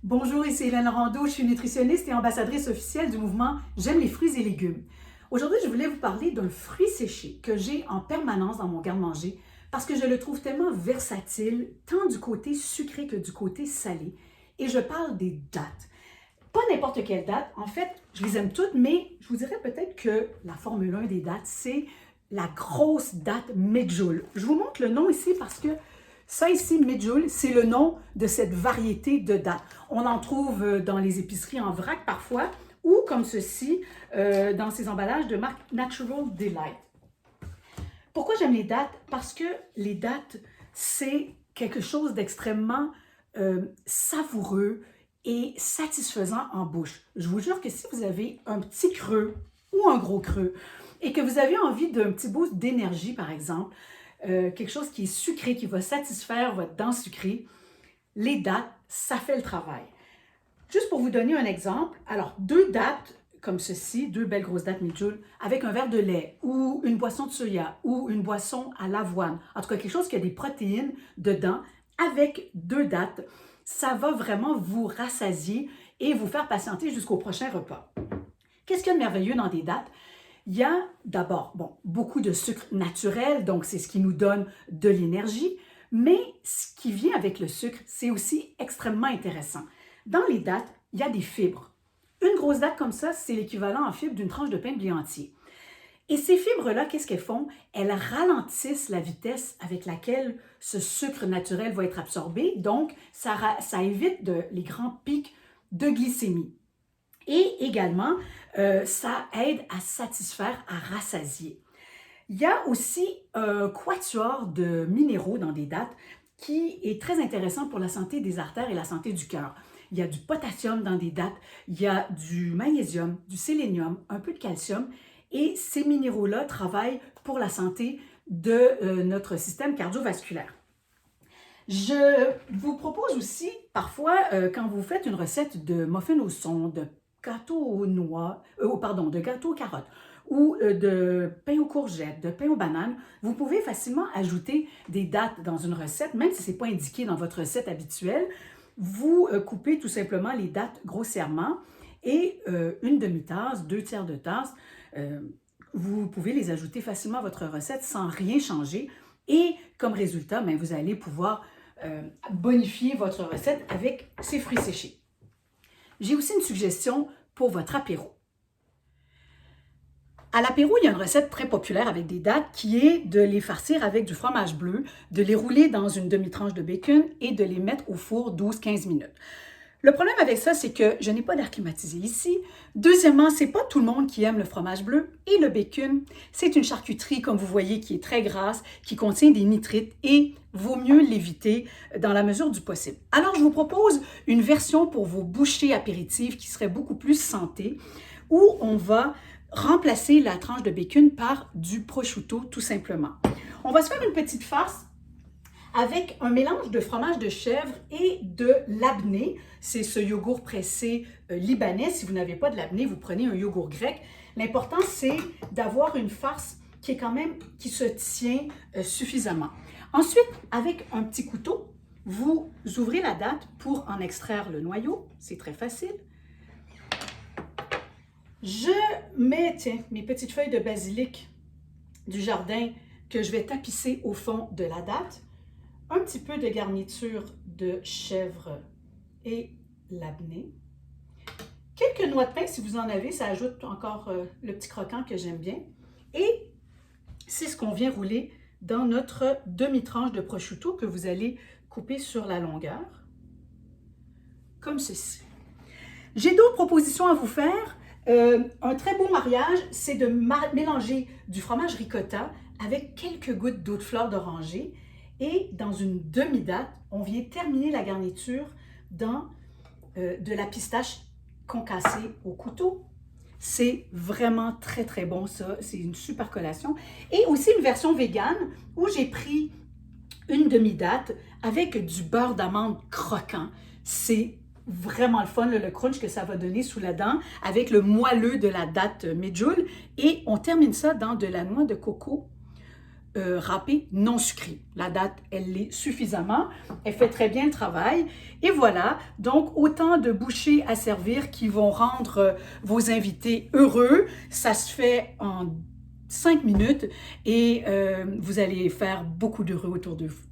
Bonjour, ici Hélène Rondeau, je suis nutritionniste et ambassadrice officielle du mouvement J'aime les fruits et légumes. Aujourd'hui, je voulais vous parler d'un fruit séché que j'ai en permanence dans mon garde-manger parce que je le trouve tellement versatile, tant du côté sucré que du côté salé. Et je parle des dattes. Pas n'importe quelle date, en fait, je les aime toutes, mais je vous dirais peut-être que la Formule 1 des dates, c'est la grosse date Medjool. Je vous montre le nom ici parce que ça ici, Medjool, c'est le nom de cette variété de dattes. On en trouve dans les épiceries en vrac parfois, ou comme ceci, dans ces emballages de marque Natural Delight. Pourquoi j'aime les dattes? Parce que les dattes, c'est quelque chose d'extrêmement savoureux et satisfaisant en bouche. Je vous jure que si vous avez un petit creux ou un gros creux et que vous avez envie d'un petit boost d'énergie, par exemple, quelque chose qui est sucré, qui va satisfaire votre dent sucrée, les dattes, ça fait le travail. Juste pour vous donner un exemple, alors 2 dattes comme ceci, 2 belles grosses dattes Medjool, avec un verre de lait ou une boisson de soya ou une boisson à l'avoine, en tout cas quelque chose qui a des protéines dedans, avec 2 dattes, ça va vraiment vous rassasier et vous faire patienter jusqu'au prochain repas. Qu'est-ce qu'il y a de merveilleux dans des dattes? Il y a d'abord, beaucoup de sucre naturel, donc c'est ce qui nous donne de l'énergie, mais ce qui vient avec le sucre, c'est aussi extrêmement intéressant. Dans les dattes, il y a des fibres. Une grosse date comme ça, c'est l'équivalent en fibres d'une tranche de pain de blé entier. Et ces fibres-là, qu'est-ce qu'elles font? Elles ralentissent la vitesse avec laquelle ce sucre naturel va être absorbé, donc ça évite les grands pics de glycémie. Et également, ça aide à satisfaire, à rassasier. Il y a aussi un quatuor de minéraux dans des dattes qui est très intéressant pour la santé des artères et la santé du cœur. Il y a du potassium dans des dattes, il y a du magnésium, du sélénium, un peu de calcium, et ces minéraux-là travaillent pour la santé de notre système cardiovasculaire. Je vous propose aussi, parfois, quand vous faites une recette de muffins au son, de gâteau aux noix, de gâteau aux carottes, ou de pain aux courgettes, de pain aux bananes, vous pouvez facilement ajouter des dattes dans une recette, même si ce n'est pas indiqué dans votre recette habituelle. Vous coupez tout simplement les dattes grossièrement et une demi-tasse, 2/3 de tasse, vous pouvez les ajouter facilement à votre recette sans rien changer. Et comme résultat, vous allez pouvoir bonifier votre recette avec ces fruits séchés. J'ai aussi une suggestion pour votre apéro. À l'apéro, il y a une recette très populaire avec des dattes qui est de les farcir avec du fromage bleu, de les rouler dans une demi-tranche de bacon et de les mettre au four 12-15 minutes. Le problème avec ça, c'est que je n'ai pas d'air climatisé ici. Deuxièmement, c'est pas tout le monde qui aime le fromage bleu et le bacon. C'est une charcuterie, comme vous voyez, qui est très grasse, qui contient des nitrites et vaut mieux l'éviter dans la mesure du possible. Alors, je vous propose une version pour vos bouchées apéritives qui serait beaucoup plus santé, où on va remplacer la tranche de bacon par du prosciutto, tout simplement. On va se faire une petite farce avec un mélange de fromage de chèvre et de labné. C'est ce yogourt pressé libanais. Si vous n'avez pas de labné, vous prenez un yogourt grec. L'important, c'est d'avoir une farce qui se tient suffisamment. Ensuite, avec un petit couteau, vous ouvrez la datte pour en extraire le noyau. C'est très facile. Je mets, mes petites feuilles de basilic du jardin que je vais tapisser au fond de la datte. Un petit peu de garniture de chèvre et labné. Quelques noix de pain, si vous en avez, ça ajoute encore le petit croquant que j'aime bien. Et c'est ce qu'on vient rouler dans notre demi-tranche de prosciutto que vous allez couper sur la longueur, comme ceci. J'ai d'autres propositions à vous faire. Un très beau mariage, c'est de mélanger du fromage ricotta avec quelques gouttes d'eau de fleur d'oranger. Et dans une demi-datte, on vient terminer la garniture dans de la pistache concassée au couteau. C'est vraiment très, très bon, ça. C'est une super collation. Et aussi une version végane où j'ai pris une demi-datte avec du beurre d'amande croquant. C'est vraiment le fun, le crunch que ça va donner sous la dent avec le moelleux de la datte Medjool. Et on termine ça dans de la noix de coco râpé non sucré. La date, elle l'est suffisamment. Elle fait très bien le travail. Et voilà, donc autant de bouchées à servir qui vont rendre vos invités heureux. Ça se fait en 5 minutes et vous allez faire beaucoup d'heureux autour de vous.